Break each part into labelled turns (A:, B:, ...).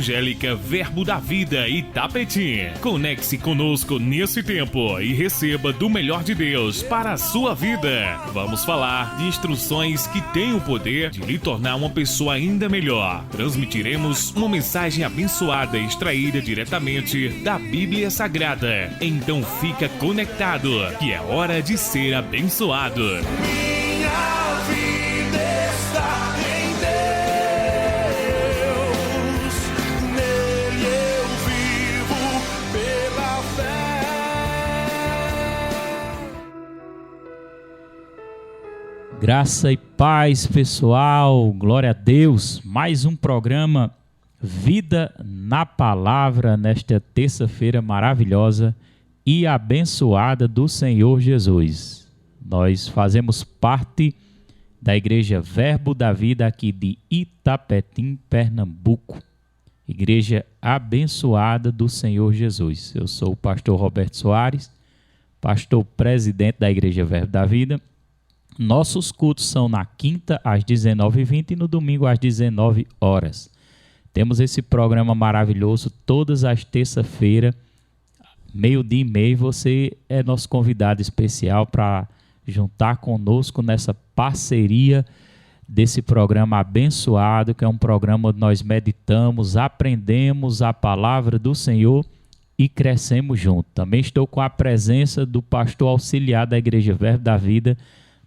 A: Evangélica Verbo da Vida Itapetim. Conecte-se conosco nesse tempo e receba do melhor de Deus para a sua vida. Vamos falar de instruções que têm o poder de lhe tornar uma pessoa ainda melhor. Transmitiremos uma mensagem abençoada extraída diretamente da Bíblia Sagrada. Então fica conectado, que é hora de ser abençoado.
B: Graça e paz, pessoal, glória a Deus, mais um programa Vida na Palavra, nesta terça-feira maravilhosa e abençoada do Senhor Jesus. Nós fazemos parte da Igreja Verbo da Vida aqui de Itapetim, Pernambuco, Igreja abençoada do Senhor Jesus. Eu sou o pastor Roberto Soares, pastor presidente da Igreja Verbo da Vida. Nossos cultos são na quinta às 19h20 e no domingo às 19 horas. Temos esse programa maravilhoso todas as terças-feiras, meio-dia e meio. Você é nosso convidado especial para juntar conosco nessa parceria desse programa abençoado, que é um programa onde nós meditamos, aprendemos a palavra do Senhor e crescemos juntos. Também estou com a presença do pastor auxiliar da Igreja Verbo da Vida,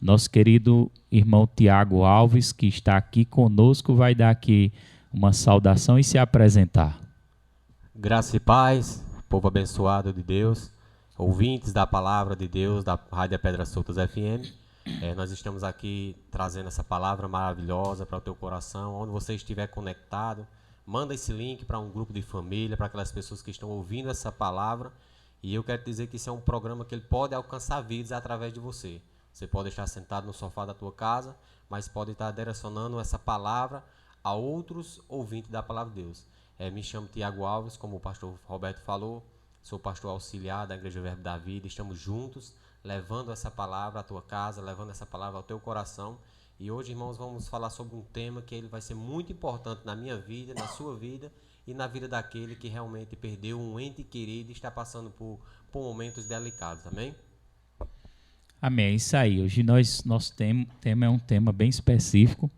B: nosso querido irmão Tiago Alves, que está aqui conosco, vai dar aqui uma saudação e se apresentar.
C: Graça e paz, povo abençoado de Deus, ouvintes da palavra de Deus, da Rádio Pedras Soltas FM. Nós estamos aqui trazendo essa palavra maravilhosa para o teu coração, onde você estiver conectado. Manda esse link para um grupo de família, para aquelas pessoas que estão ouvindo essa palavra. E eu quero dizer que isso é um programa que ele pode alcançar vidas através de você. Você pode estar sentado no sofá da tua casa, mas pode estar direcionando essa palavra a outros ouvintes da palavra de Deus. Me chamo Tiago Alves, como o pastor Roberto falou, sou pastor auxiliar da Igreja Verbo da Vida. Estamos juntos, levando essa palavra à tua casa, levando essa palavra ao teu coração. E hoje, irmãos, vamos falar sobre um tema que ele vai ser muito importante na minha vida, na sua vida e na vida daquele que realmente perdeu um ente querido e está passando por momentos delicados, amém?
B: Amém, é isso aí. Hoje nosso tema é um tema bem específico,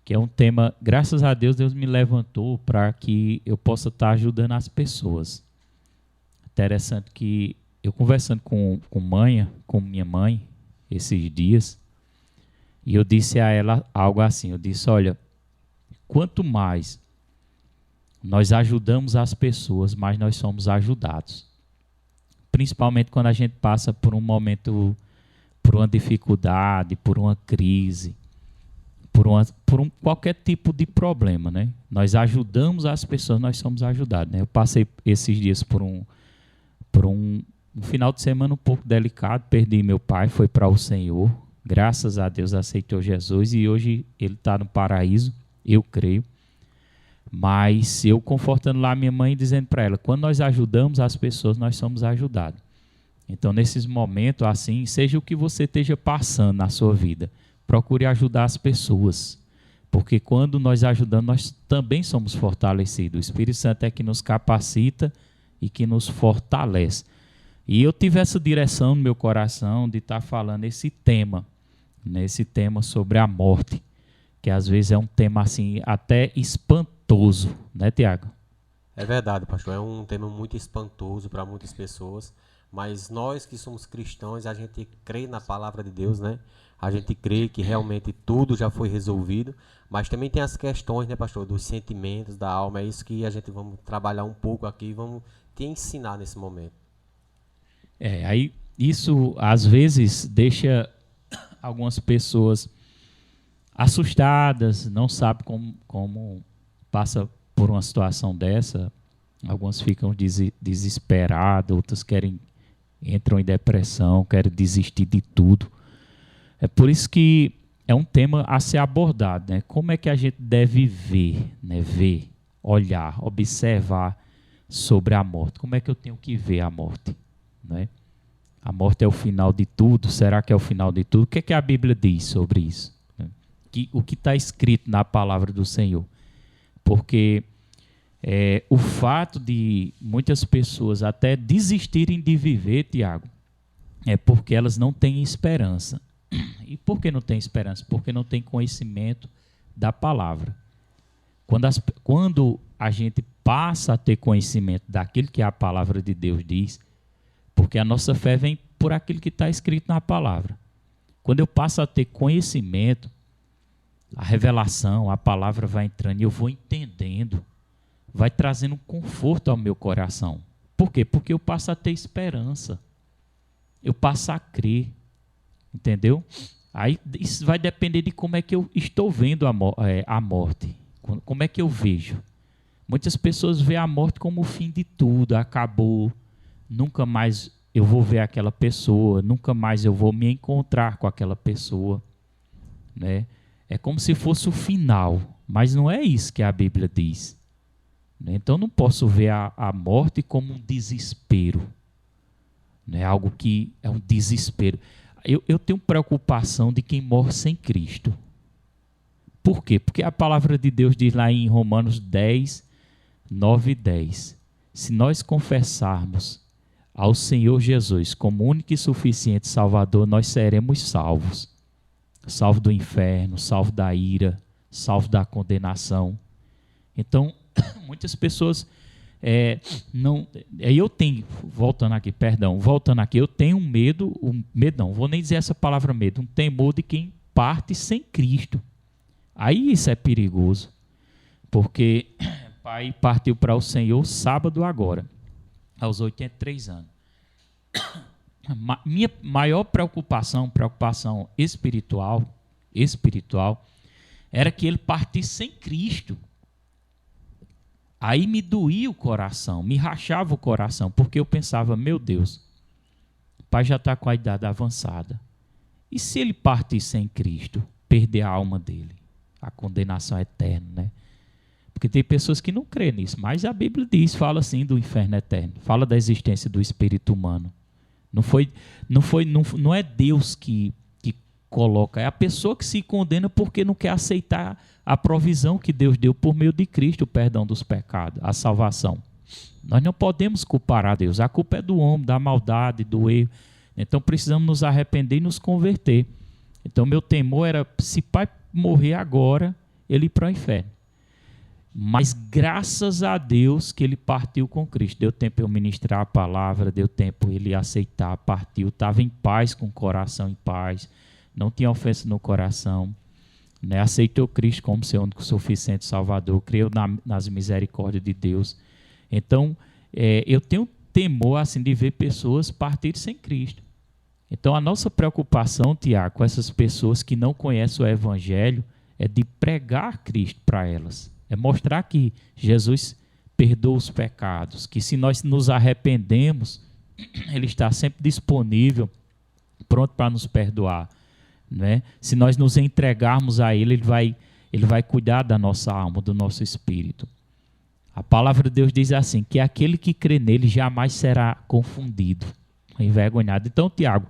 B: que é um tema, graças a Deus, Deus me levantou para que eu possa estar ajudando as pessoas. Interessante que eu conversando com minha mãe, esses dias, e eu disse a ela algo assim, eu disse, olha, quanto mais nós ajudamos as pessoas, mais nós somos ajudados. Principalmente quando a gente passa por um momento, por uma dificuldade, por uma crise, por qualquer tipo de problema, né? Nós ajudamos as pessoas, nós somos ajudados, né? Eu passei esses dias por um final de semana um pouco delicado, perdi meu pai, foi para o Senhor, graças a Deus aceitou Jesus e hoje ele está no paraíso, eu creio. Mas eu confortando lá minha mãe, dizendo para ela, quando nós ajudamos as pessoas, nós somos ajudados. Então, nesses momentos assim, seja o que você esteja passando na sua vida, procure ajudar as pessoas. Porque quando nós ajudamos, nós também somos fortalecidos. O Espírito Santo é que nos capacita e que nos fortalece. E eu tive essa direção no meu coração de estar falando esse tema sobre a morte, que às vezes é um tema assim até espantoso, né, Tiago?
C: É verdade, pastor, é um tema muito espantoso para muitas pessoas, mas nós que somos cristãos, a gente crê na palavra de Deus, né? A gente crê que realmente tudo já foi resolvido, mas também tem as questões, né, pastor, dos sentimentos, da alma. É isso que a gente vamos trabalhar um pouco aqui e vamos te ensinar nesse momento.
B: Aí isso às vezes deixa algumas pessoas assustadas, não sabem como passa por uma situação dessa. Algumas ficam desesperadas, outras entram em depressão, querem desistir de tudo. É por isso que é um tema a ser abordado, né? Como é que a gente deve ver, né? Ver, olhar, observar sobre a morte. Como é que eu tenho que ver a morte, né? A morte é o final de tudo? Será que é o final de tudo? O que é que a Bíblia diz sobre isso? O que está escrito na palavra do Senhor? Porque O fato de muitas pessoas até desistirem de viver, Tiago, é porque elas não têm esperança. E por que não têm esperança? Porque não têm conhecimento da palavra. Quando a gente passa a ter conhecimento daquilo que a palavra de Deus diz, porque a nossa fé vem por aquilo que está escrito na palavra. Quando eu passo a ter conhecimento, a revelação, a palavra vai entrando e eu vou entendendo, vai trazendo um conforto ao meu coração. Por quê? Porque eu passo a ter esperança. Eu passo a crer. Entendeu? Aí isso vai depender de como é que eu estou vendo a morte. Como é que eu vejo? Muitas pessoas veem a morte como o fim de tudo, acabou, nunca mais eu vou ver aquela pessoa, nunca mais eu vou me encontrar com aquela pessoa, né? É como se fosse o final, mas não é isso que a Bíblia diz, né? Então não posso ver a morte como um desespero, né? Algo que é um desespero. Eu tenho preocupação de quem morre sem Cristo. Por quê? Porque a palavra de Deus diz lá em Romanos 10, 9 e 10. Se nós confessarmos ao Senhor Jesus como único e suficiente Salvador, nós seremos salvos. Salvo do inferno, salvo da ira, salvo da condenação. Então, muitas pessoas eu tenho, voltando aqui, eu tenho não vou nem dizer essa palavra medo, um temor de quem parte sem Cristo. Aí isso é perigoso, porque o pai partiu para o Senhor sábado agora, aos 83 anos. Minha maior preocupação espiritual, era que ele partisse sem Cristo. Aí me doía o coração, me rachava o coração, porque eu pensava, meu Deus, o pai já está com a idade avançada. E se ele partir sem Cristo, perder a alma dele? A condenação eterna, né? Porque tem pessoas que não creem nisso, mas a Bíblia fala assim do inferno eterno, fala da existência do espírito humano. Não é Deus que coloca, é a pessoa que se condena porque não quer aceitar a provisão que Deus deu por meio de Cristo, o perdão dos pecados, a salvação. Nós não podemos culpar a Deus, a culpa é do homem, da maldade, do erro. Então precisamos nos arrepender e nos converter. Então meu temor era, se pai morrer agora, ele ir para o inferno. Mas graças a Deus que ele partiu com Cristo. Deu tempo eu ministrar a palavra, deu tempo ele aceitar, partiu, estava em paz, com o coração em paz, não tinha ofensa no coração, né? Aceitou Cristo como seu único suficiente Salvador, creu nas misericórdias de Deus. Então, eu tenho temor assim, de ver pessoas partirem sem Cristo. Então, a nossa preocupação, Tiago, com essas pessoas que não conhecem o Evangelho, é de pregar Cristo para elas. É mostrar que Jesus perdoa os pecados, que se nós nos arrependemos, Ele está sempre disponível, pronto para nos perdoar, né? Se nós nos entregarmos a Ele, Ele vai cuidar da nossa alma, do nosso espírito. A palavra de Deus diz assim, que aquele que crê nele jamais será confundido, envergonhado. Então, Tiago,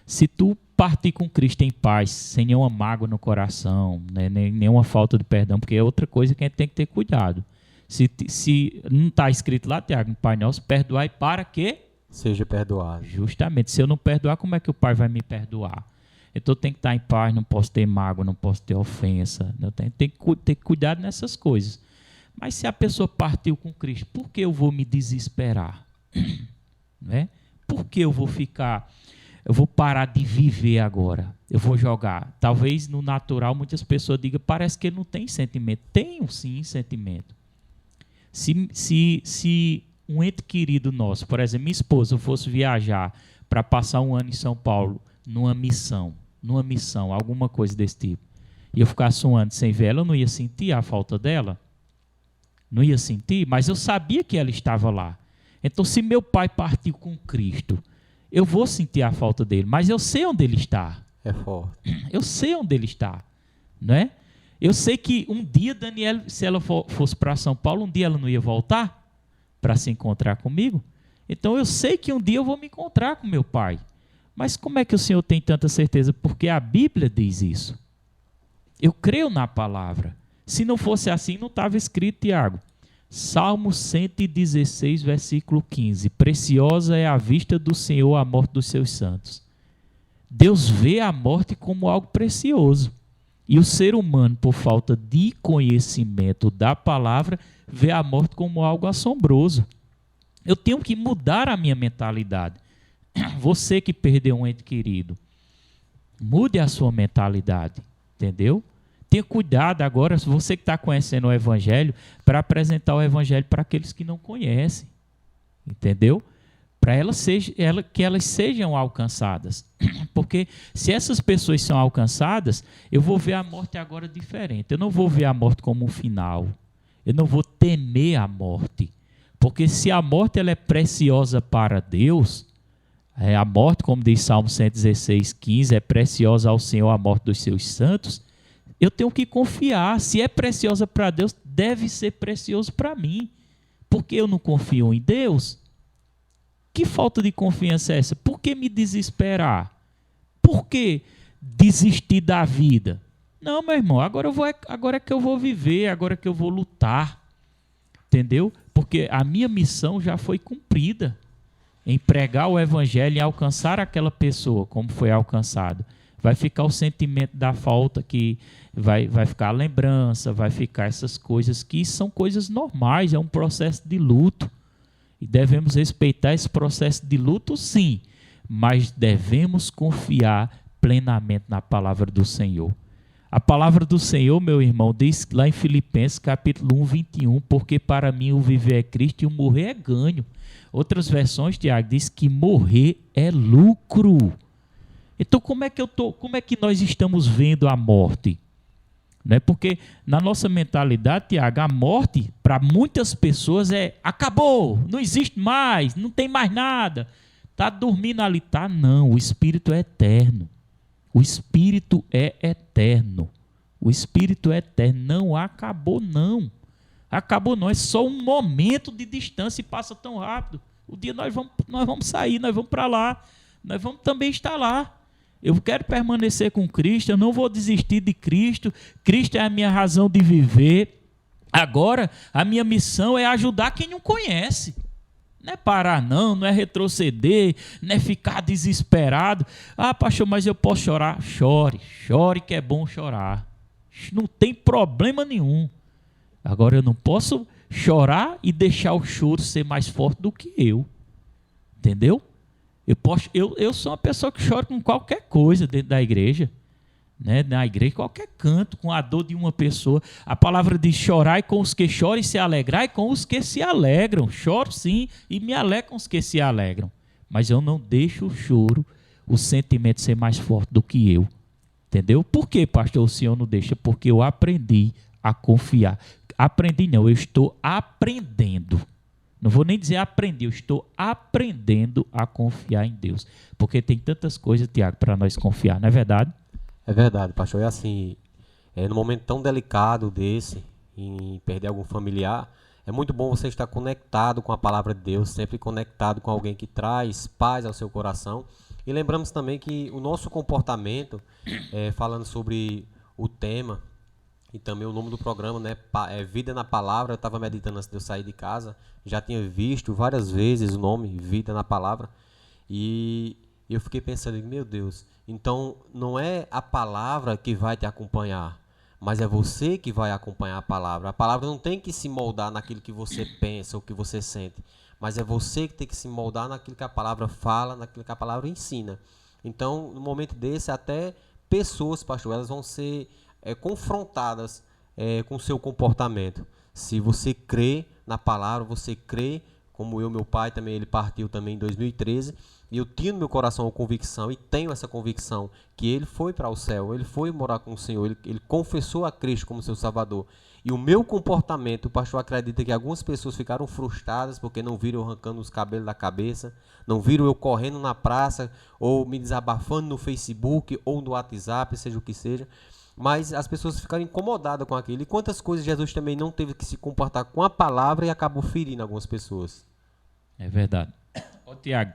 B: se tu partir com Cristo em paz, sem nenhuma mágoa no coração, né, nenhuma falta de perdão, porque é outra coisa que a gente tem que ter cuidado. Se não está escrito lá, Tiago, no Pai Nosso, perdoai para que
C: seja perdoado.
B: Justamente, se eu não perdoar, como é que o Pai vai me perdoar? Então eu tenho que estar em paz, não posso ter mágoa, não posso ter ofensa, eu tenho que ter cuidado nessas coisas. Mas se a pessoa partiu com Cristo, por que eu vou me desesperar? Né? Por que eu vou parar de viver agora? Eu vou jogar. Talvez no natural muitas pessoas digam, parece que ele não tem sentimento. Tenho sim sentimento. Se um ente querido nosso, por exemplo, minha esposa, fosse viajar para passar um ano em São Paulo, numa missão, alguma coisa desse tipo, e eu ficasse um ano sem ver ela, eu não ia sentir a falta dela? Não ia sentir, mas eu sabia que ela estava lá. Então, se meu pai partiu com Cristo, eu vou sentir a falta dele, mas eu sei onde ele está.
C: É forte.
B: Eu sei onde ele está, né? Eu sei que um dia, Daniela, se ela fosse para São Paulo, um dia ela não ia voltar para se encontrar comigo. Então, eu sei que um dia eu vou me encontrar com meu pai. Mas como é que o Senhor tem tanta certeza? Porque a Bíblia diz isso. Eu creio na palavra. Se não fosse assim, não estava escrito, Tiago. Salmo 116, versículo 15. Preciosa é a vista do Senhor a morte dos seus santos. Deus vê a morte como algo precioso. E o ser humano, por falta de conhecimento da palavra, vê a morte como algo assombroso. Eu tenho que mudar a minha mentalidade. Você que perdeu um ente querido, mude a sua mentalidade, entendeu? Tenha cuidado agora, você que está conhecendo o Evangelho, para apresentar o Evangelho para aqueles que não conhecem, entendeu? Para que elas sejam alcançadas. Porque se essas pessoas são alcançadas, eu vou ver a morte agora diferente. Eu não vou ver a morte como um final. Eu não vou temer a morte. Porque se a morte ela é preciosa para Deus, a morte, como diz Salmo 116, 15, é preciosa ao Senhor a morte dos seus santos, eu tenho que confiar. Se é preciosa para Deus, deve ser precioso para mim. Porque eu não confio em Deus. Que falta de confiança é essa? Por que me desesperar? Por que desistir da vida? Não, meu irmão, agora é que eu vou viver, agora é que eu vou lutar. Entendeu? Porque a minha missão já foi cumprida. Em pregar o Evangelho e alcançar aquela pessoa como foi alcançado. Vai ficar o sentimento da falta, que vai ficar a lembrança, vai ficar essas coisas que são coisas normais, é um processo de luto. E devemos respeitar esse processo de luto, sim, mas devemos confiar plenamente na palavra do Senhor. A palavra do Senhor, meu irmão, diz lá em Filipenses capítulo 1, 21, porque para mim o viver é Cristo e o morrer é ganho. Outras versões, Tiago, diz que morrer é lucro. Então como é que nós estamos vendo a morte? Né? Porque na nossa mentalidade, Tiago, a morte para muitas pessoas é acabou, não existe mais, não tem mais nada. Está dormindo ali, tá? Não, o Espírito é eterno. O Espírito é eterno. O Espírito é eterno. Não acabou, não. Acabou, não. É só um momento de distância e passa tão rápido. O dia nós vamos sair, nós vamos para lá. Nós vamos também estar lá. Eu quero permanecer com Cristo, eu não vou desistir de Cristo. Cristo é a minha razão de viver. Agora, a minha missão é ajudar quem não conhece. Não é parar não é retroceder, não é ficar desesperado. Ah, pastor, mas eu posso chorar? Chore que é bom chorar. Não tem problema nenhum. Agora, eu não posso chorar e deixar o choro ser mais forte do que eu. Entendeu? Eu sou uma pessoa que chora com qualquer coisa dentro da igreja. Né? Na igreja, qualquer canto, com a dor de uma pessoa. A palavra diz: chorai com os que choram e se alegrai com os que se alegram. Choro sim e me alegro com os que se alegram. Mas eu não deixo o choro, o sentimento ser mais forte do que eu. Entendeu? Por que, pastor, o senhor não deixa? Porque eu aprendi a confiar. Aprendi não, eu estou aprendendo. Não vou nem dizer aprendi, eu estou aprendendo a confiar em Deus. Porque tem tantas coisas, Tiago, para nós confiar, não é verdade?
C: É verdade, pastor. É assim, num momento tão delicado desse, em perder algum familiar, é muito bom você estar conectado com a palavra de Deus, sempre conectado com alguém que traz paz ao seu coração. E lembramos também que o nosso comportamento, falando sobre o tema e também o nome do programa, né, Vida na Palavra. Eu estava meditando antes de eu sair de casa, já tinha visto várias vezes o nome Vida na Palavra, e eu fiquei pensando, meu Deus, então não é a palavra que vai te acompanhar, mas é você que vai acompanhar a palavra. A palavra não tem que se moldar naquilo que você pensa ou que você sente, mas é você que tem que se moldar naquilo que a palavra fala, naquilo que a palavra ensina. Então, no momento desse, até pessoas, pastor, elas vão ser confrontadas com o seu comportamento. Se você crê na palavra, você crê, como meu pai também, ele partiu também em 2013, e eu tinha no meu coração a convicção, e tenho essa convicção, que ele foi para o céu, ele foi morar com o Senhor, ele confessou a Cristo como seu Salvador. E o meu comportamento, o pastor acredita que algumas pessoas ficaram frustradas porque não viram eu arrancando os cabelos da cabeça, não viram eu correndo na praça, ou me desabafando no Facebook, ou no WhatsApp, seja o que seja. Mas as pessoas ficaram incomodadas com aquilo. E quantas coisas Jesus também não teve que se comportar com a palavra e acabou ferindo algumas pessoas.
B: É verdade. Ô, Tiago,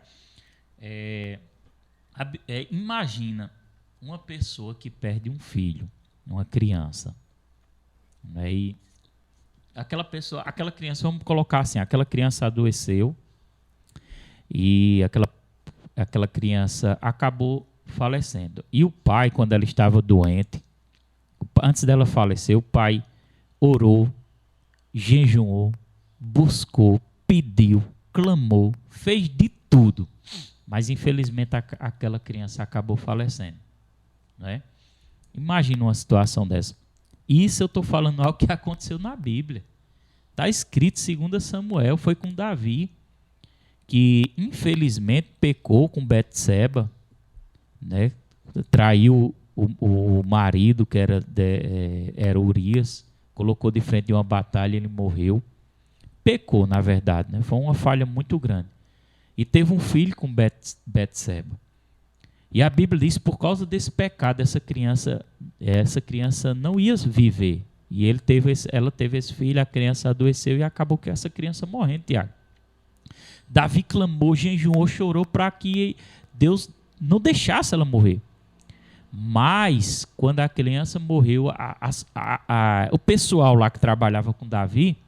B: imagina uma pessoa que perde um filho, uma criança. Né? E aquela criança, vamos colocar assim, aquela criança adoeceu e aquela criança acabou falecendo. E o pai, quando ela estava doente, antes dela falecer, o pai orou, jejuou, buscou, pediu, clamou, fez de tudo. Mas, infelizmente, aquela criança acabou falecendo. Né? Imagina uma situação dessa. Isso eu estou falando algo que aconteceu na Bíblia. Está escrito, 2 Samuel, foi com Davi, que, infelizmente, pecou com Betseba, né? Traiu o marido, que era Urias, colocou de frente de uma batalha e ele morreu. Pecou, na verdade, né? Foi uma falha muito grande. E teve um filho com Betseba. E a Bíblia diz que por causa desse pecado, essa criança não ia viver. E ela teve esse filho, a criança adoeceu e acabou com essa criança morrendo, Tiago. Davi clamou, jejuou, chorou para que Deus não deixasse ela morrer. Mas, quando a criança morreu, o pessoal lá que trabalhava com Davi,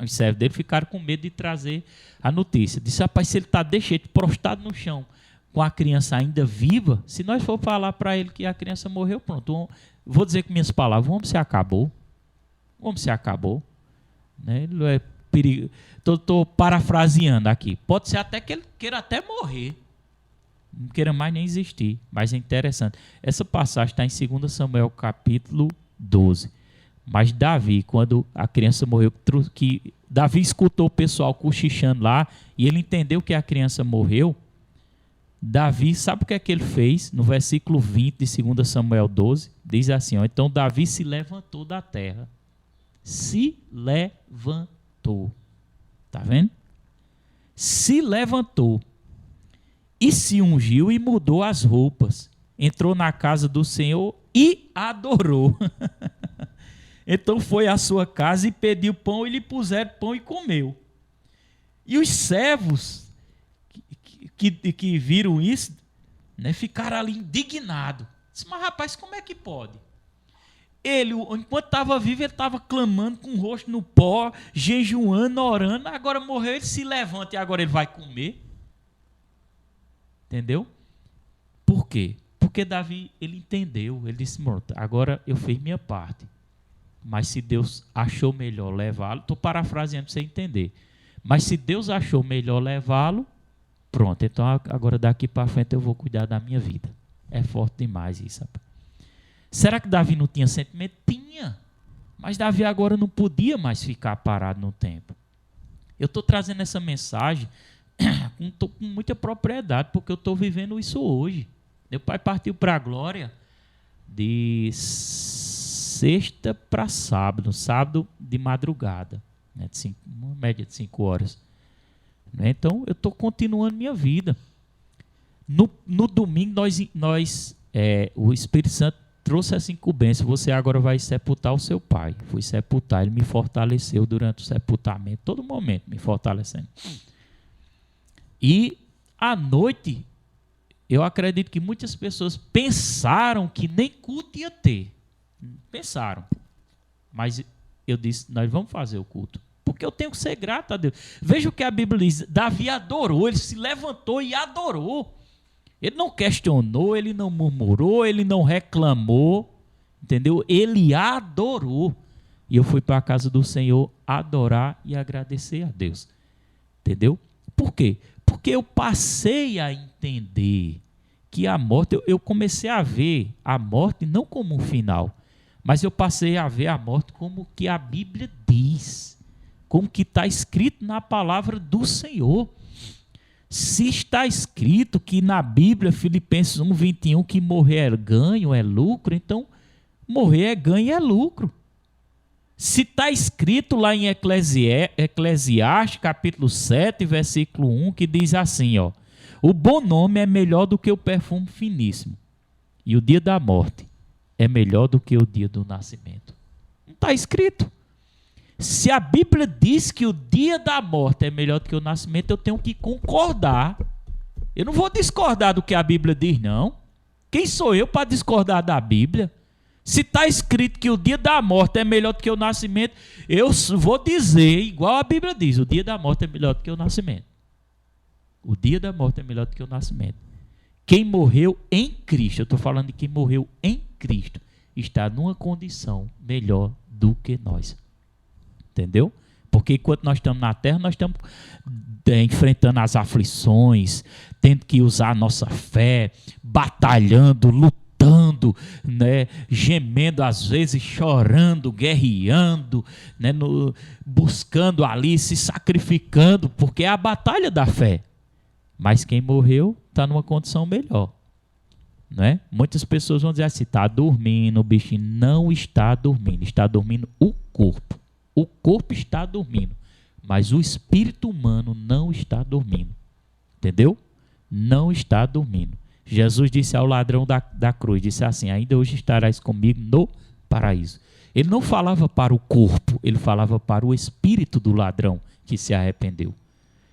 B: os servos dele, ficaram com medo de trazer a notícia. Disse, rapaz, se ele está desse jeito, prostrado no chão, com a criança ainda viva, se nós for falar para ele que a criança morreu, pronto, vou dizer com minhas palavras, o homem se acabou. O homem se acabou. Né? Ele é perigo. Estou parafraseando aqui. Pode ser até que ele queira até morrer. Não queira mais nem existir. Mas é interessante. Essa passagem está em 2 Samuel capítulo 12. Mas Davi, quando a criança morreu, que Davi escutou o pessoal cochichando lá e ele entendeu que a criança morreu. Davi, sabe o que é que ele fez? No versículo 20 de 2 Samuel 12, diz assim, ó, então Davi se levantou da terra. Se levantou. Tá vendo? Se levantou. E se ungiu e mudou as roupas. Entrou na casa do Senhor e adorou. Então foi à sua casa e pediu pão e lhe puseram pão e comeu. E os servos que viram isso, né, ficaram ali indignados. Disse, mas rapaz, como é que pode? Ele, enquanto estava vivo, ele estava clamando com o rosto no pó, jejuando, orando, agora morreu, ele se levanta e agora ele vai comer. Entendeu? Por quê? Porque Davi, ele entendeu, ele disse, agora eu fiz minha parte. Mas se Deus achou melhor levá-lo, estou parafraseando para você entender, mas se Deus achou melhor levá-lo, pronto, então agora daqui para frente eu vou cuidar da minha vida. É forte demais isso, rapaz. Será que Davi não tinha sentimento? Tinha. Mas Davi agora não podia mais ficar parado no tempo. Eu estou trazendo essa mensagem com muita propriedade, porque eu estou vivendo isso hoje. Meu pai partiu para a glória de sexta para sábado de madrugada, né, uma média de 5 horas. Então, eu estou continuando minha vida. No domingo, o Espírito Santo trouxe essa incumbência. Você agora vai sepultar o seu pai. Fui sepultar, ele me fortaleceu durante o sepultamento, todo momento me fortalecendo. E, à noite, eu acredito que muitas pessoas pensaram que nem culto ia ter. Pensaram. Mas eu disse, nós vamos fazer o culto. Porque eu tenho que ser grato a Deus. Veja o que a Bíblia diz. Davi adorou, ele se levantou e adorou. Ele não questionou, ele não murmurou, ele não reclamou. Entendeu? Ele adorou. E eu fui para a casa do Senhor adorar e agradecer a Deus. Entendeu? Por quê? Porque eu passei a entender que a morte, eu comecei a ver a morte não como um final, mas eu passei a ver a morte como que a Bíblia diz, como que está escrito na palavra do Senhor. Se está escrito que na Bíblia, Filipenses 1:21, que morrer é ganho, é lucro, então morrer é ganho, é lucro. Se está escrito lá em Eclesiastes, capítulo 7, versículo 1, que diz assim, ó, o bom nome é melhor do que o perfume finíssimo, e o dia da morte é melhor do que o dia do nascimento. Não está escrito. Se a Bíblia diz que o dia da morte é melhor do que o nascimento, eu tenho que concordar. Eu não vou discordar do que a Bíblia diz, não. Quem sou eu para discordar da Bíblia? Se está escrito que o dia da morte é melhor do que o nascimento, eu vou dizer, igual a Bíblia diz, o dia da morte é melhor do que o nascimento. O dia da morte é melhor do que o nascimento. Quem morreu em Cristo, eu estou falando de quem morreu em Cristo, está numa condição melhor do que nós. Entendeu? Porque enquanto nós estamos na terra, nós estamos enfrentando as aflições, tendo que usar a nossa fé, batalhando, lutando, né, gemendo às vezes, chorando, guerreando, né, buscando ali, se sacrificando, porque é a batalha da fé. Mas quem morreu está numa condição melhor. Né? Muitas pessoas vão dizer assim, está dormindo, o bichinho não está dormindo o corpo. O corpo está dormindo, mas o espírito humano não está dormindo. Entendeu? Não está dormindo. Jesus disse ao ladrão da cruz, disse assim, ainda hoje estarás comigo no paraíso. Ele não falava para o corpo, ele falava para o espírito do ladrão que se arrependeu.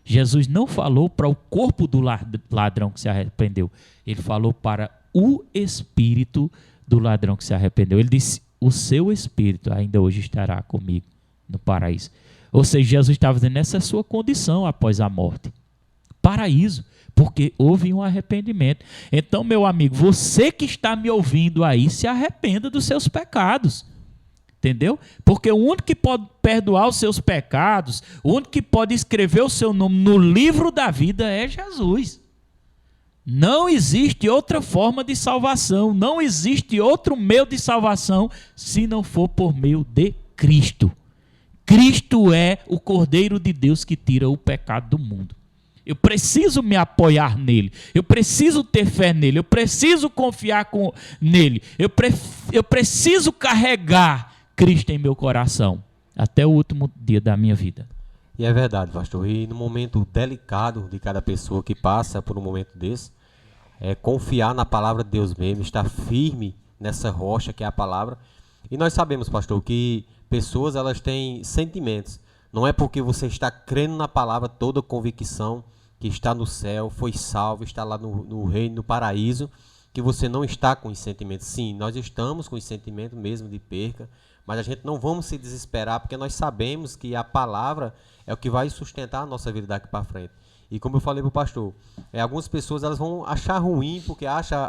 B: Jesus não falou para o corpo do ladrão que se arrependeu. Ele falou para o espírito do ladrão que se arrependeu. Ele disse, o seu espírito ainda hoje estará comigo no paraíso. Ou seja, Jesus estava dizendo, essa é a sua condição após a morte. Paraíso, porque houve um arrependimento. Então, meu amigo, você que está me ouvindo aí, se arrependa dos seus pecados. Entendeu? Porque o único que pode perdoar os seus pecados, o único que pode escrever o seu nome no livro da vida é Jesus. Não existe outra forma de salvação, não existe outro meio de salvação se não for por meio de Cristo. Cristo é o Cordeiro de Deus que tira o pecado do mundo. Eu preciso me apoiar nele, eu preciso ter fé nele, eu preciso confiar nele, eu preciso carregar Cristo em meu coração, até o último dia da minha vida.
C: E é verdade, pastor. E no momento delicado de cada pessoa que passa por um momento desse, é confiar na palavra de Deus mesmo, estar firme nessa rocha que é a palavra. E nós sabemos, pastor, que pessoas elas têm sentimentos. Não é porque você está crendo na palavra, toda convicção que está no céu, foi salvo, está lá no reino, no paraíso, que você não está com os sentimentos. Sim, nós estamos com os sentimentos mesmo de perca, mas a gente não vamos se desesperar, porque nós sabemos que a palavra é o que vai sustentar a nossa vida daqui para frente. E como eu falei para o pastor, algumas pessoas elas vão achar ruim, porque acham,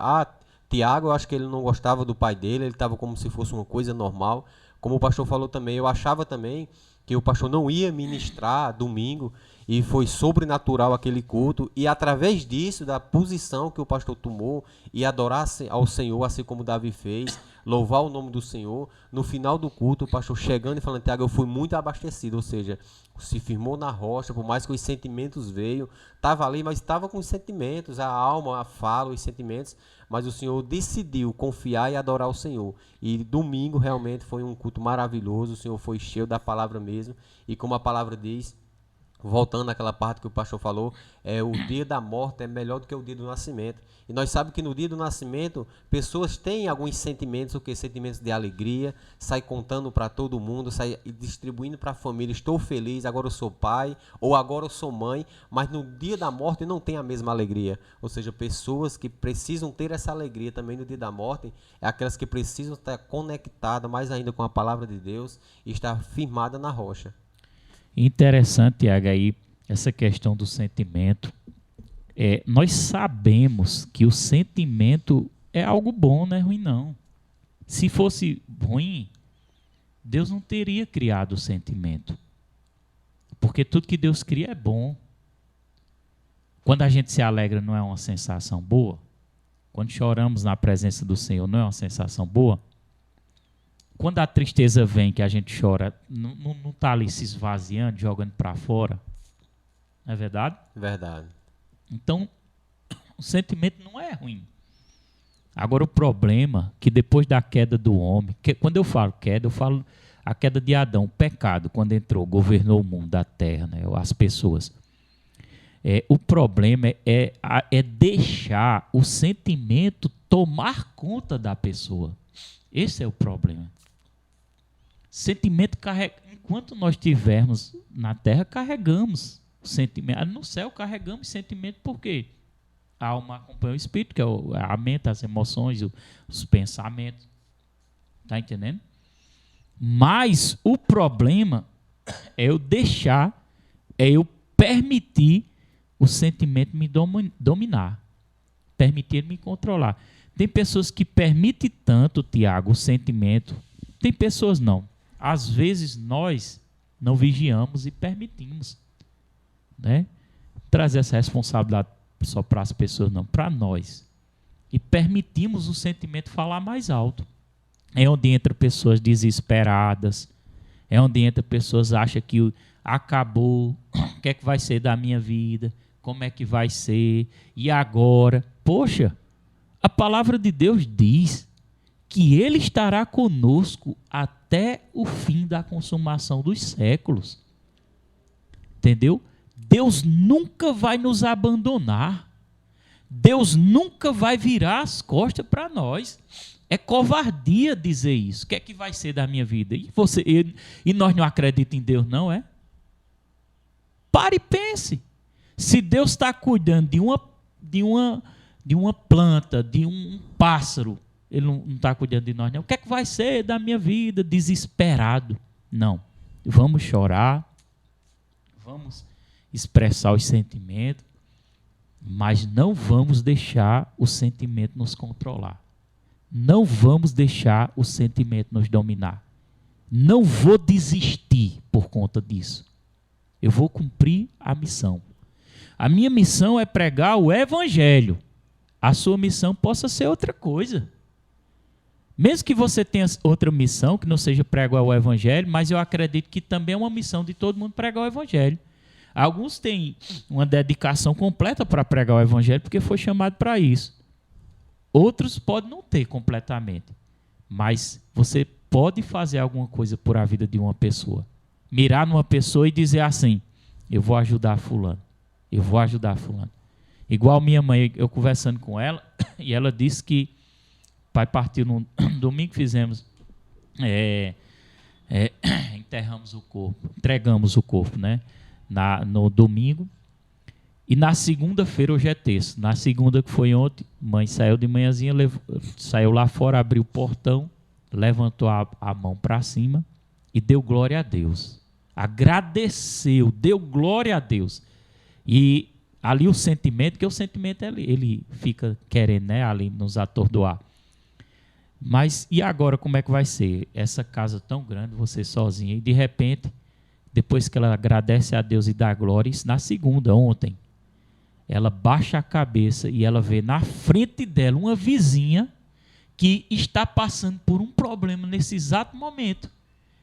C: Tiago, eu acho que ele não gostava do pai dele, ele estava como se fosse uma coisa normal. Como o pastor falou também, eu achava também que o pastor não ia ministrar domingo, e foi sobrenatural aquele culto, e através disso, da posição que o pastor tomou, e adorar ao Senhor, assim como Davi fez, louvar o nome do Senhor, no final do culto, o pastor chegando e falando, Tiago, eu fui muito abastecido, ou seja, se firmou na rocha, por mais que os sentimentos veio, estava ali, mas estava com os sentimentos, a alma, a fala, os sentimentos, mas o Senhor decidiu confiar e adorar o Senhor. E domingo realmente foi um culto maravilhoso, o Senhor foi cheio da palavra mesmo, e como a palavra diz, voltando àquela parte que o pastor falou, o dia da morte é melhor do que o dia do nascimento. E nós sabemos que no dia do nascimento, pessoas têm alguns sentimentos, sentimentos de alegria, sai contando para todo mundo, sai distribuindo para a família, estou feliz, agora eu sou pai, ou agora eu sou mãe, mas no dia da morte não tem a mesma alegria. Ou seja, pessoas que precisam ter essa alegria também no dia da morte, é aquelas que precisam estar conectadas mais ainda com a palavra de Deus e estar firmada na rocha.
B: Interessante, Tiago, aí essa questão do sentimento. Nós sabemos que o sentimento é algo bom, não é ruim não. Se fosse ruim, Deus não teria criado o sentimento. Porque tudo que Deus cria é bom. Quando a gente se alegra, não é uma sensação boa? Quando choramos na presença do Senhor, não é uma sensação boa? Quando a tristeza vem, que a gente chora, não está ali se esvaziando, jogando para fora? Não é verdade?
C: Verdade.
B: Então, o sentimento não é ruim. Agora, o problema é que depois da queda do homem, quando eu falo queda, eu falo a queda de Adão, o pecado, quando entrou, governou o mundo, a terra, né, as pessoas. O problema é deixar o sentimento tomar conta da pessoa. Esse é o problema. Sentimento enquanto nós estivermos na terra, carregamos sentimento. No céu carregamos sentimento porque a alma acompanha o espírito, que é a mente, as emoções, os pensamentos. Tá entendendo? Mas o problema é eu deixar, é eu permitir o sentimento me dominar. Permitir ele me controlar. Tem pessoas que permitem tanto, Tiago, o sentimento. Tem pessoas não. Às vezes nós não vigiamos e permitimos. Né? Trazer essa responsabilidade só para as pessoas, não, para nós. E permitimos o sentimento falar mais alto. É onde entra pessoas desesperadas, é onde entra pessoas que acham que acabou, o que é que vai ser da minha vida, como é que vai ser, e agora? Poxa, a palavra de Deus diz que Ele estará conosco até o fim da consumação dos séculos. Entendeu? Deus nunca vai nos abandonar. Deus nunca vai virar as costas para nós. É covardia dizer isso. O que é que vai ser da minha vida? E nós não acreditamos em Deus, não é? Pare e pense. Se Deus está cuidando de uma planta, de um pássaro, Ele não está cuidando de nós, não. O que é que vai ser da minha vida? Desesperado. Não. Vamos chorar. Vamos expressar os sentimentos. Mas não vamos deixar o sentimento nos controlar. Não vamos deixar o sentimento nos dominar. Não vou desistir por conta disso. Eu vou cumprir a missão. A minha missão é pregar o Evangelho. A sua missão possa ser outra coisa. Mesmo que você tenha outra missão, que não seja pregar o Evangelho, mas eu acredito que também é uma missão de todo mundo pregar o Evangelho. Alguns têm uma dedicação completa para pregar o Evangelho porque foi chamado para isso. Outros podem não ter completamente. Mas você pode fazer alguma coisa por a vida de uma pessoa. Mirar numa pessoa e dizer assim, eu vou ajudar fulano. Eu vou ajudar fulano. Igual minha mãe, eu conversando com ela, e ela disse que o pai partiu no domingo, fizemos, enterramos o corpo, entregamos o corpo, né? No domingo. E na segunda-feira, hoje é terça, na segunda que foi ontem, mãe saiu de manhãzinha, saiu lá fora, abriu o portão, levantou a mão para cima e deu glória a Deus. Agradeceu, deu glória a Deus. E ali o sentimento, que o sentimento ele fica querendo, né, ali nos atordoar. Mas e agora como é que vai ser? Essa casa tão grande, você sozinha, e de repente, depois que ela agradece a Deus e dá glória, isso na segunda, ontem, ela baixa a cabeça e ela vê na frente dela uma vizinha que está passando por um problema nesse exato momento.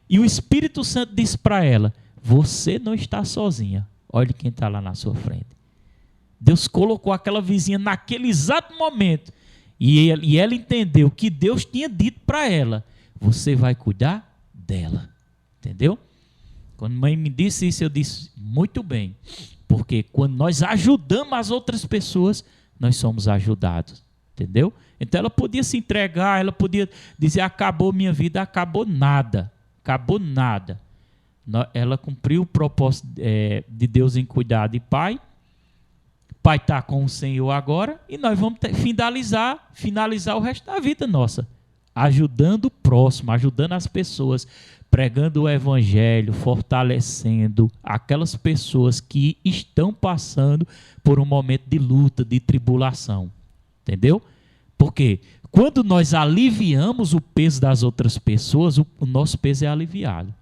B: E o Espírito Santo diz para ela, você não está sozinha, olhe quem está lá na sua frente. Deus colocou aquela vizinha naquele exato momento e ela entendeu que Deus tinha dito para ela, você vai cuidar dela, entendeu? Quando a mãe me disse isso, eu disse, muito bem, porque quando nós ajudamos as outras pessoas, nós somos ajudados, entendeu? Então ela podia se entregar, ela podia dizer, acabou minha vida, acabou nada. Ela cumpriu o propósito de Deus em cuidar de pai. Pai está com o Senhor agora e nós vamos finalizar o resto da vida nossa, ajudando o próximo, ajudando as pessoas, pregando o Evangelho, fortalecendo aquelas pessoas que estão passando por um momento de luta, de tribulação. Entendeu? Porque quando nós aliviamos o peso das outras pessoas, o nosso peso é aliviado.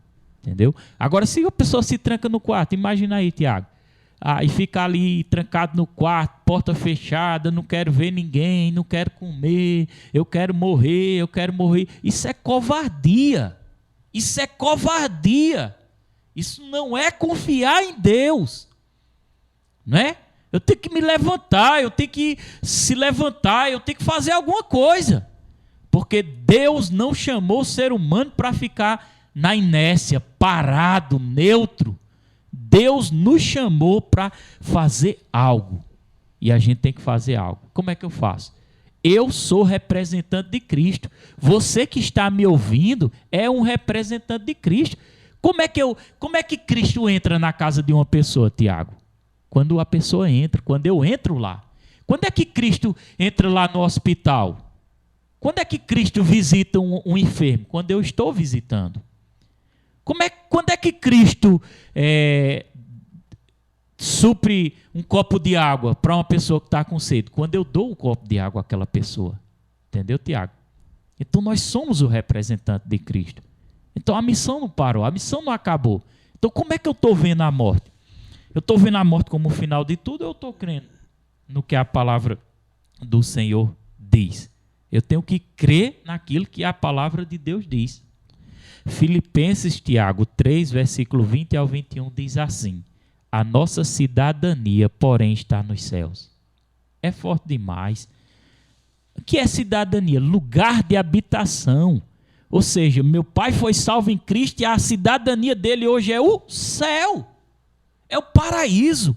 B: Entendeu? Agora, se a pessoa se tranca no quarto, imagina aí, Tiago, e fica ali trancado no quarto, porta fechada, não quero ver ninguém, não quero comer, eu quero morrer. Isso é covardia. Isso é covardia. Isso não é confiar em Deus. Não é? Eu tenho que me levantar, eu tenho que se levantar, eu tenho que fazer alguma coisa. Porque Deus não chamou o ser humano para ficar na inércia, parado, neutro. Deus nos chamou para fazer algo. E a gente tem que fazer algo. Como é que eu faço? Eu sou representante de Cristo. Você que está me ouvindo é um representante de Cristo. Como é que Cristo entra na casa de uma pessoa, Tiago? Quando a pessoa entra, quando eu entro lá. Quando é que Cristo entra lá no hospital? Quando é que Cristo visita um enfermo? Quando eu estou visitando. Quando é que Cristo supre um copo de água para uma pessoa que está com sede? Quando eu dou um copo de água àquela pessoa. Entendeu, Tiago? Então nós somos o representante de Cristo. Então a missão não parou, a missão não acabou. Então como é que eu estou vendo a morte? Eu estou vendo a morte como o final de tudo ou eu estou crendo no que a palavra do Senhor diz? Eu tenho que crer naquilo que a palavra de Deus diz. Filipenses, Tiago 3, versículo 20 ao 21 diz assim: a nossa cidadania, porém, está nos céus. É forte demais. O que é cidadania? Lugar de habitação. Ou seja, meu pai foi salvo em Cristo e a cidadania dele hoje é o céu. É o paraíso.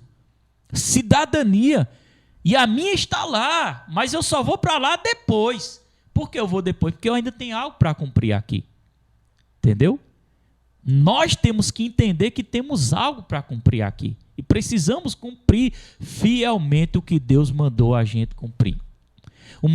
B: Cidadania. E a minha está lá, mas eu só vou para lá depois. Por que eu vou depois? Porque eu ainda tenho algo para cumprir aqui. Entendeu? Nós temos que entender que temos algo para cumprir aqui. E precisamos cumprir fielmente o que Deus mandou a gente cumprir. O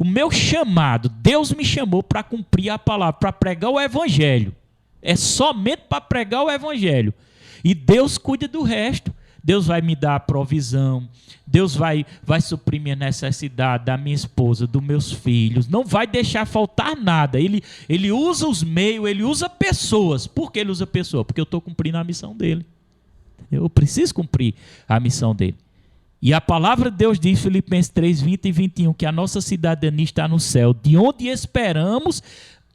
B: meu chamado, Deus me chamou para cumprir a palavra, para pregar o evangelho. É somente para pregar o evangelho. E Deus cuida do resto. Deus vai me dar a provisão, Deus vai suprir minha necessidade, da minha esposa, dos meus filhos, não vai deixar faltar nada. Ele usa os meios, ele usa pessoas. Por que ele usa pessoas? Porque eu estou cumprindo a missão dele. Eu preciso cumprir a missão dele. E a palavra de Deus diz, Filipenses 3, 20 e 21, que a nossa cidadania está no céu, de onde esperamos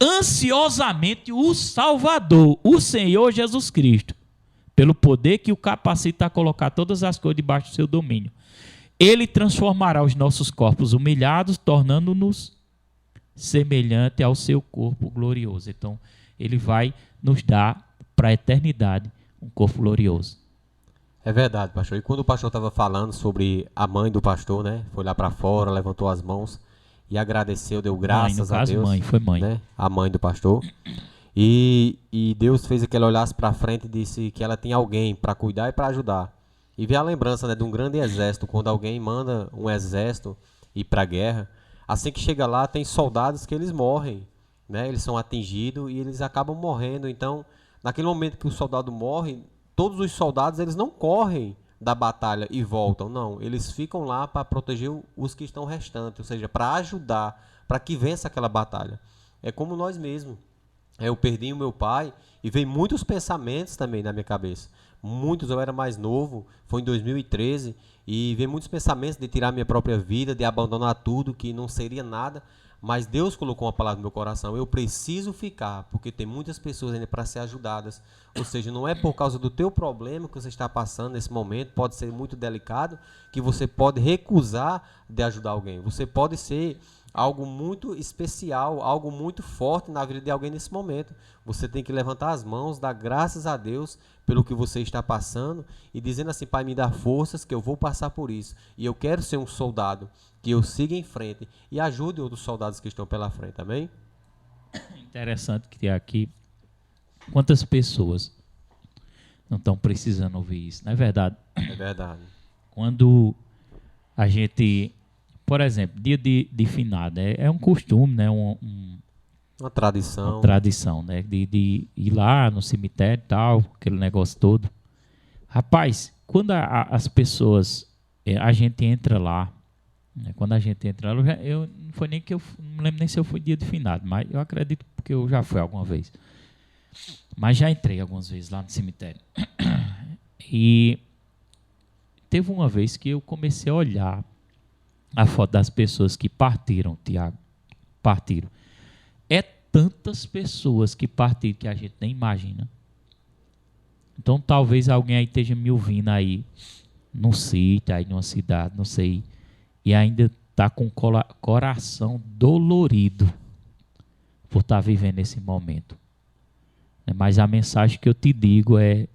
B: ansiosamente o Salvador, o Senhor Jesus Cristo, pelo poder que o capacita a colocar todas as coisas debaixo do seu domínio. Ele transformará os nossos corpos humilhados, tornando-nos semelhante ao seu corpo glorioso. Então, ele vai nos dar para a eternidade um corpo glorioso.
C: É verdade, pastor. E quando o pastor estava falando sobre a mãe do pastor, né? Foi lá para fora, levantou as mãos e agradeceu, deu graças a Deus.
B: Foi mãe.
C: Né? A mãe do pastor. E Deus fez que ela olhasse para frente e disse que ela tinha alguém para cuidar e para ajudar. E vê a lembrança, né, de um grande exército. Quando alguém manda um exército ir para a guerra, assim que chega lá, tem soldados que eles morrem. Né? Eles são atingidos e eles acabam morrendo. Então, naquele momento que o soldado morre, todos os soldados eles não correm da batalha e voltam. Não, eles ficam lá para proteger os que estão restantes. Ou seja, para ajudar, para que vença aquela batalha. É como nós mesmos. Eu perdi o meu pai e veio muitos pensamentos também na minha cabeça. Muitos, eu era mais novo, foi em 2013, e veio muitos pensamentos de tirar minha própria vida, de abandonar tudo, que não seria nada. Mas Deus colocou uma palavra no meu coração: eu preciso ficar, porque tem muitas pessoas ainda para ser ajudadas. Ou seja, não é por causa do teu problema que você está passando nesse momento, pode ser muito delicado, que você pode recusar de ajudar alguém. Você pode ser algo muito especial, algo muito forte na vida de alguém nesse momento. Você tem que levantar as mãos, dar graças a Deus pelo que você está passando e dizendo assim: Pai, me dá forças que eu vou passar por isso. E eu quero ser um soldado, que eu siga em frente e ajude outros soldados que estão pela frente. Amém?
B: Interessante que aqui, quantas pessoas não estão precisando ouvir isso, não é verdade?
C: É verdade.
B: Quando a gente... Por exemplo, dia de finado, é um costume, né?
C: Uma tradição.
B: Uma tradição, né? De ir lá no cemitério e tal, aquele negócio todo. Rapaz, quando as pessoas, a gente entra lá, né? Quando a gente entra lá, eu não foi nem que eu não lembro nem se eu fui dia de finado, mas eu acredito porque eu já fui alguma vez. Mas já entrei algumas vezes lá no cemitério. E teve uma vez que eu comecei a olhar a foto das pessoas que partiram, Tiago. Partiram. É tantas pessoas que partiram que a gente nem imagina. Então, talvez alguém aí esteja me ouvindo aí, num sítio, aí numa cidade, não sei, e ainda está com o coração dolorido por estar vivendo esse momento. Mas a mensagem que eu te digo é: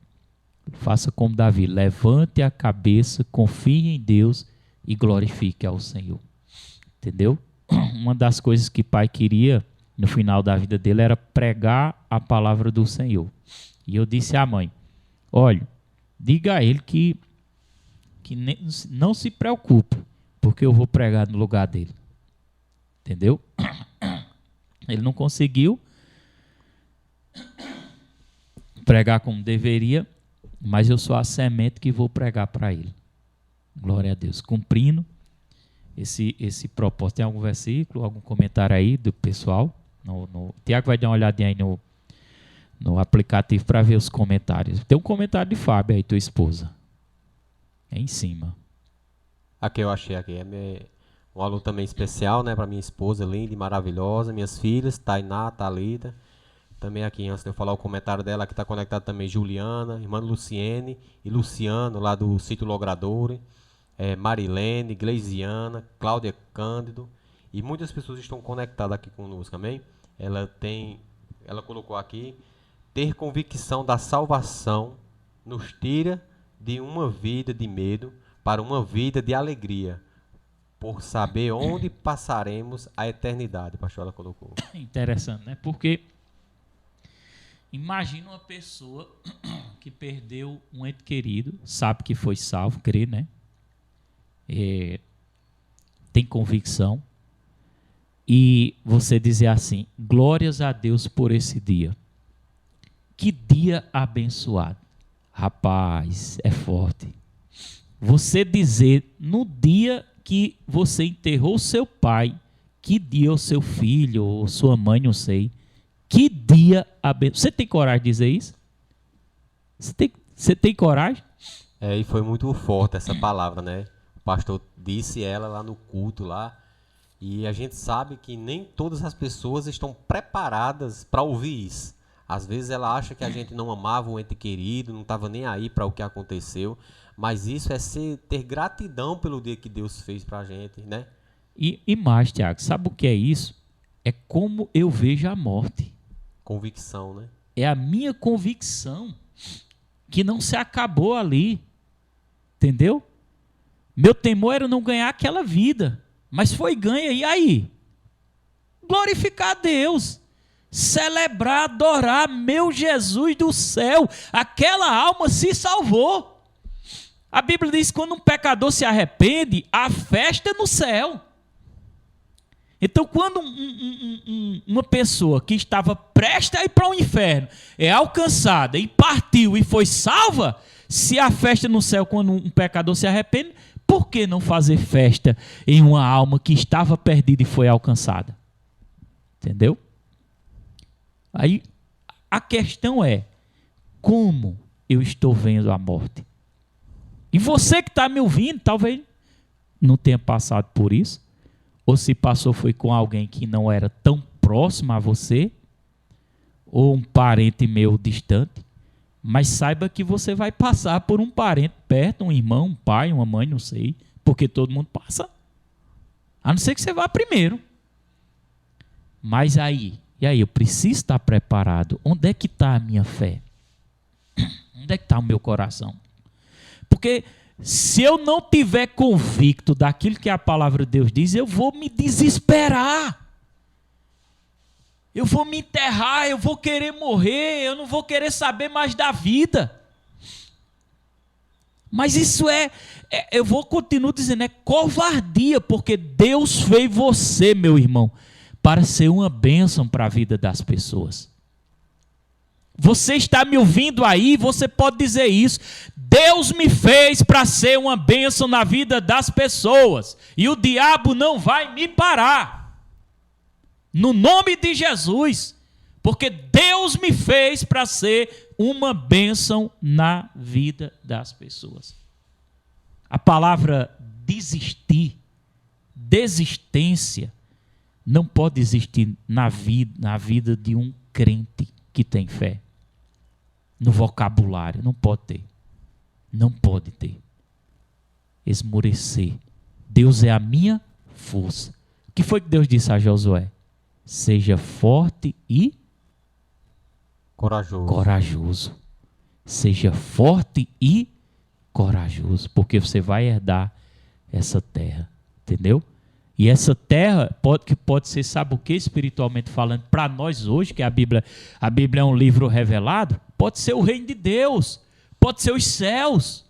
B: faça como Davi, levante a cabeça, confie em Deus e glorifique ao Senhor. Entendeu? Uma das coisas que o pai queria no final da vida dele era pregar a palavra do Senhor. E eu disse à mãe: olha, diga a ele que não se preocupe, porque eu vou pregar no lugar dele. Entendeu? Ele não conseguiu pregar como deveria, mas eu sou a semente que vou pregar para ele. Glória a Deus. Cumprindo esse propósito. Tem algum versículo, algum comentário aí do pessoal? Tiago vai dar uma olhadinha aí no aplicativo para ver os comentários. Tem um comentário de Fábio aí, tua esposa. É em cima.
C: Aqui eu achei aqui. Um aluno também especial, né? Para minha esposa, linda e maravilhosa. Minhas filhas, Tainá, Thalita. Também aqui, antes de eu falar o comentário dela, aqui está conectado também Juliana, irmã Luciene e Luciano, lá do sítio Logradore. Marilene, Gleisiana, Cláudia Cândido. E muitas pessoas estão conectadas aqui conosco, amém? Ela colocou aqui: ter convicção da salvação nos tira de uma vida de medo para uma vida de alegria, por saber onde passaremos a eternidade. Pastor, ela colocou.
B: Interessante, né? Porque imagina uma pessoa que perdeu um ente querido, sabe que foi salvo, crê, né? Tem convicção, e você dizer assim: glórias a Deus por esse dia. Que dia abençoado. Rapaz, é forte. Você dizer no dia que você enterrou seu pai, que dia o seu filho ou sua mãe, não sei, que dia abençoado. Você tem coragem de dizer isso? Você tem coragem?
C: E foi muito forte essa palavra, né? O pastor disse ela lá no culto lá, e a gente sabe que nem todas as pessoas estão preparadas para ouvir isso. Às vezes ela acha que a gente não amava o ente querido, não estava nem aí para o que aconteceu, mas isso é ter gratidão pelo dia que Deus fez para a gente, né?
B: E mais, Tiago, sabe o que é isso? É como eu vejo a morte.
C: Convicção, né?
B: É a minha convicção que não se acabou ali, entendeu? Meu temor era não ganhar aquela vida, mas foi ganha, e aí? Glorificar a Deus, celebrar, adorar, meu Jesus do céu, aquela alma se salvou. A Bíblia diz que quando um pecador se arrepende, há festa no céu. Então, quando uma pessoa que estava prestes a ir para o inferno é alcançada e partiu e foi salva, se há festa no céu quando um pecador se arrepende, por que não fazer festa em uma alma que estava perdida e foi alcançada? Entendeu? Aí a questão é: como eu estou vendo a morte? E você que está me ouvindo, talvez não tenha passado por isso, ou se passou foi com alguém que não era tão próximo a você, ou um parente meu distante, mas saiba que você vai passar por um parente perto, um irmão, um pai, uma mãe, não sei, porque todo mundo passa. A não ser que você vá primeiro. Mas aí, e aí, eu preciso estar preparado. Onde é que está a minha fé? Onde é que está o meu coração? Porque se eu não tiver convicto daquilo que a palavra de Deus diz, eu vou me desesperar. Eu vou me enterrar, eu vou querer morrer, eu não vou querer saber mais da vida. Mas isso eu vou continuar dizendo, é covardia, porque Deus fez você, meu irmão, para ser uma bênção para a vida das pessoas. Você está me ouvindo aí, você pode dizer isso: Deus me fez para ser uma bênção na vida das pessoas, e o diabo não vai me parar. No nome de Jesus, porque Deus me fez para ser uma bênção na vida das pessoas. A palavra desistir, desistência, não pode existir na vida de um crente que tem fé. No vocabulário, não pode ter. Não pode ter. Esmorecer. Deus é a minha força. O que foi que Deus disse a Josué? Seja forte e corajoso. Seja forte e corajoso, porque você vai herdar essa terra, entendeu? E essa terra pode ser, sabe o que, espiritualmente falando, para nós hoje, que a Bíblia é um livro revelado, pode ser o reino de Deus, pode ser os céus.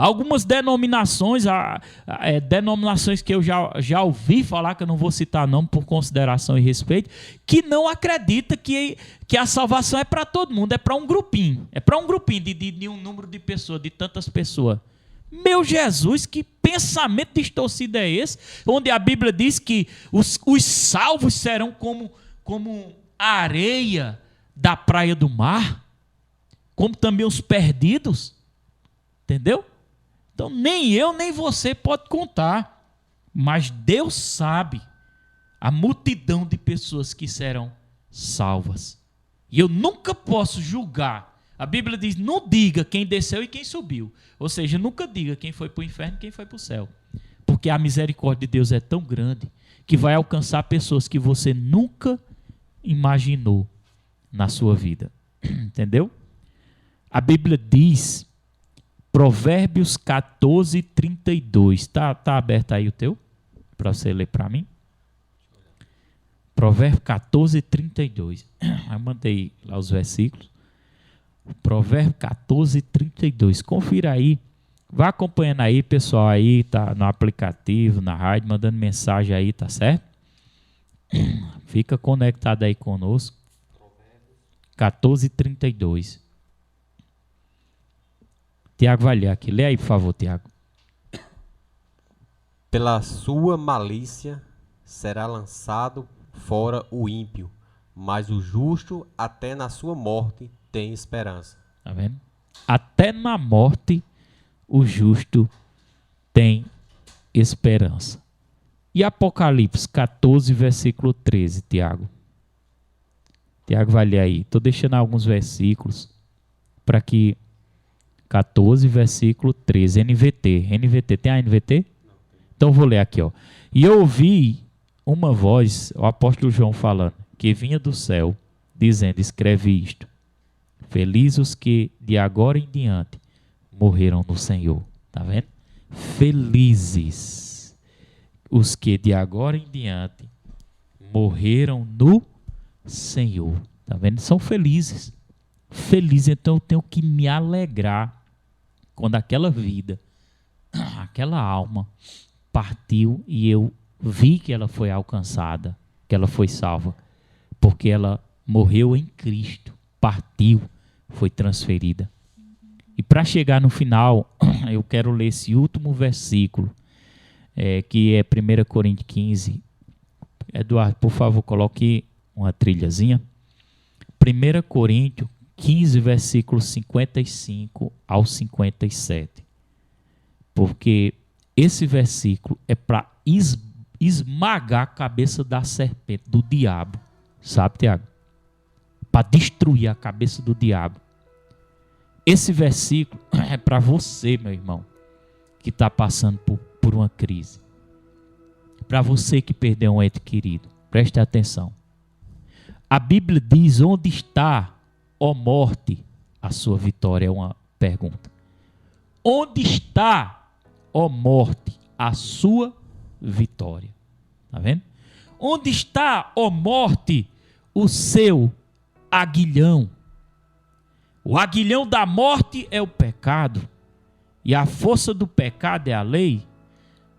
B: Algumas denominações, denominações que eu já ouvi falar, que eu não vou citar nome por consideração e respeito, que não acredita que a salvação é para todo mundo, é para um grupinho. É para um grupinho de um número de pessoas, de tantas pessoas. Meu Jesus, que pensamento distorcido é esse? Onde a Bíblia diz que os salvos serão como a areia da praia do mar, como também os perdidos. Entendeu? Então, nem eu, nem você pode contar. Mas Deus sabe a multidão de pessoas que serão salvas. E eu nunca posso julgar. A Bíblia diz, não diga quem desceu e quem subiu. Ou seja, nunca diga quem foi para o inferno e quem foi para o céu. Porque a misericórdia de Deus é tão grande que vai alcançar pessoas que você nunca imaginou na sua vida. Entendeu? A Bíblia diz... Provérbios 14, 32. Tá aberto aí o teu? Para você ler para mim. Provérbios 14, 32. Eu mandei lá os versículos. Provérbios 14, 32. Confira aí. Vá acompanhando aí, pessoal, aí, tá no aplicativo, na rádio, mandando mensagem aí, tá certo? Fica conectado aí conosco. 14, 32. Tiago vai ler aqui. Lê aí, por favor, Tiago.
C: Pela sua malícia será lançado fora o ímpio, mas o justo até na sua morte tem esperança.
B: Tá vendo? Até na morte o justo tem esperança. E Apocalipse 14, versículo 13, Tiago. Tiago vai ler aí. Estou deixando alguns versículos para que... 14, versículo 13, NVT. Tem a NVT? Então vou ler aqui, ó. E eu ouvi uma voz, o apóstolo João falando, que vinha do céu, dizendo, escreve isto. Felizes os que de agora em diante morreram no Senhor. Tá vendo? Felizes os que de agora em diante morreram no Senhor. Tá vendo? São felizes. Felizes, então eu tenho que me alegrar quando aquela vida, aquela alma partiu e eu vi que ela foi alcançada, que ela foi salva, porque ela morreu em Cristo, partiu, foi transferida. E para chegar no final, eu quero ler esse último versículo, que é 1 Coríntios 15. Eduardo, por favor, coloque uma trilhazinha. 1 Coríntios 15, versículos 55 ao 57. Porque esse versículo é para esmagar a cabeça da serpente, do diabo. Sabe, Tiago? Para destruir a cabeça do diabo. Esse versículo é para você, meu irmão, que está passando por uma crise. Para você que perdeu um ente querido. Preste atenção. A Bíblia diz, onde está, ó morte, a sua vitória? É uma pergunta. Onde está, ó morte, a sua vitória? Está vendo? Onde está, ó morte, o seu aguilhão? O aguilhão da morte é o pecado, e a força do pecado é a lei.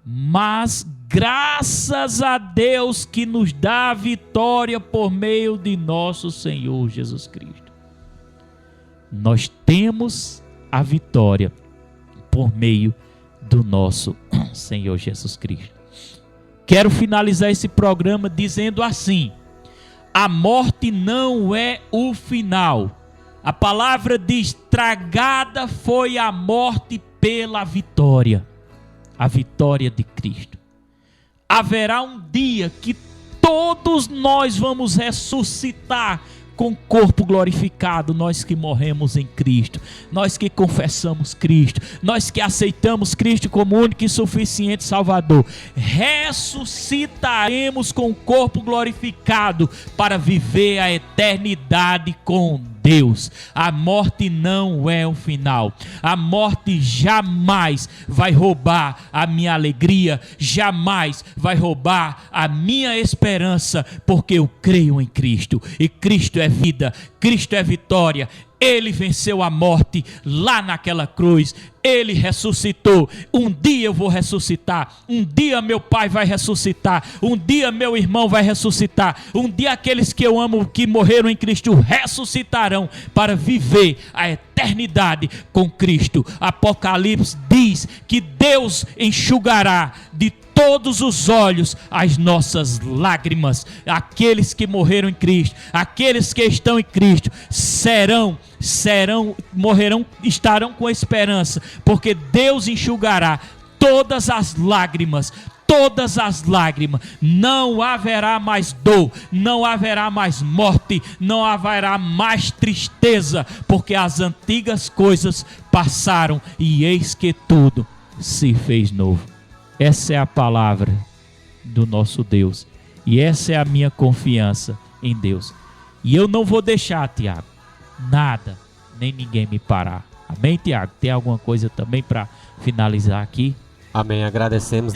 B: Mas graças a Deus que nos dá a vitória por meio de nosso Senhor Jesus Cristo. Nós temos a vitória por meio do nosso Senhor Jesus Cristo. Quero finalizar esse programa dizendo assim: a morte não é o final. A palavra diz, tragada foi a morte pela vitória. A vitória de Cristo. Haverá um dia que todos nós vamos ressuscitar com corpo glorificado, nós que morremos em Cristo, nós que confessamos Cristo, nós que aceitamos Cristo como único e suficiente Salvador, ressuscitaremos com o corpo glorificado para viver a eternidade com Deus. A morte não é o final. A morte jamais vai roubar a minha alegria, jamais vai roubar a minha esperança, porque eu creio em Cristo, e Cristo é vida, Cristo é vitória, Ele venceu a morte lá naquela cruz. Ele ressuscitou. Um dia eu vou ressuscitar. Um dia meu pai vai ressuscitar. Um dia meu irmão vai ressuscitar. Um dia aqueles que eu amo, que morreram em Cristo, ressuscitarão para viver a eternidade com Cristo. Apocalipse diz que Deus enxugará de todos os olhos as nossas lágrimas. Aqueles que morreram em Cristo, aqueles que estão em Cristo, morrerão, estarão com esperança, porque Deus enxugará todas as lágrimas. Todas as lágrimas. Não haverá mais dor, não haverá mais morte, não haverá mais tristeza, porque as antigas coisas passaram e eis que tudo se fez novo. Essa é a palavra do nosso Deus. E essa é a minha confiança em Deus. E eu não vou deixar, Tiago, nada, nem ninguém me parar. Amém, Tiago? Tem alguma coisa também para finalizar aqui?
C: Amém. Agradecemos,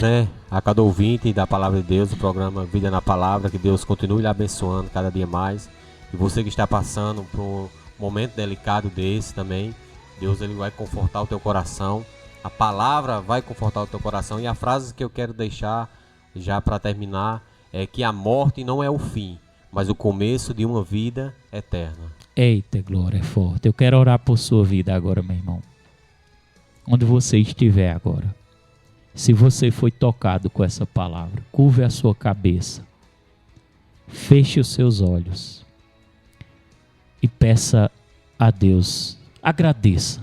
C: a cada ouvinte da Palavra de Deus, do programa Vida na Palavra. Que Deus continue lhe abençoando cada dia mais. E você que está passando por um momento delicado desse também, Deus ele vai confortar o teu coração. A palavra vai confortar o teu coração. E a frase que eu quero deixar já para terminar é que a morte não é o fim, mas o começo de uma vida eterna.
B: Eita, glória, é forte. Eu quero orar por sua vida agora, meu irmão. Onde você estiver agora. Se você foi tocado com essa palavra, curve a sua cabeça. Feche os seus olhos. E peça a Deus. Agradeça.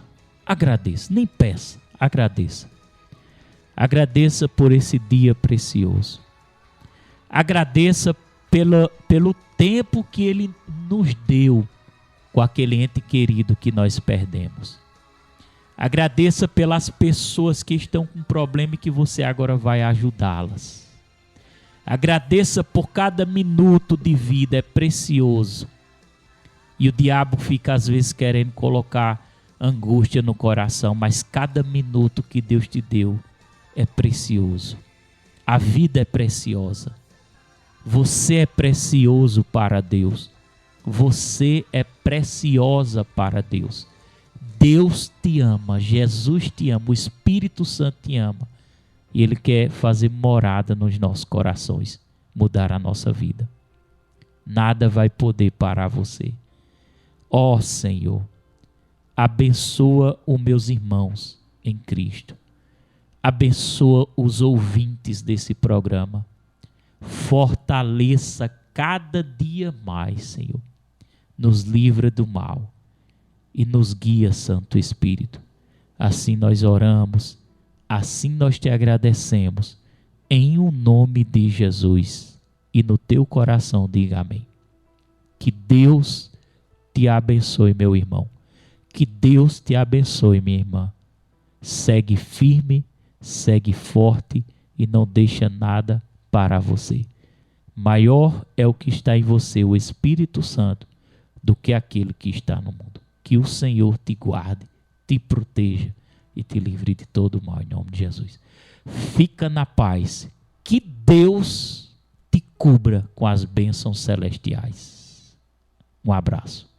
B: Nem peça. Agradeça. Agradeça por esse dia precioso. Agradeça pelo tempo que Ele nos deu com aquele ente querido que nós perdemos. Agradeça pelas pessoas que estão com problema e que você agora vai ajudá-las. Agradeça por cada minuto de vida, é precioso. E o diabo fica às vezes querendo colocar angústia no coração, mas cada minuto que Deus te deu é precioso. A vida é preciosa. Você é precioso para Deus. Você é preciosa para Deus. Deus te ama, Jesus te ama, o Espírito Santo te ama. E Ele quer fazer morada nos nossos corações, mudar a nossa vida. Nada vai poder parar você. Ó Senhor, abençoa os meus irmãos em Cristo. Abençoa os ouvintes desse programa. Fortaleça cada dia mais, Senhor. Nos livra do mal e nos guia, Santo Espírito. Assim nós oramos, assim nós te agradecemos, em o nome de Jesus. E no teu coração diga amém. Que Deus te abençoe, meu irmão. Que Deus te abençoe, minha irmã. Segue firme, segue forte e não deixa nada para você. Maior é o que está em você, o Espírito Santo, do que aquele que está no mundo. Que o Senhor te guarde, te proteja e te livre de todo mal, em nome de Jesus. Fica na paz. Que Deus te cubra com as bênçãos celestiais. Um abraço.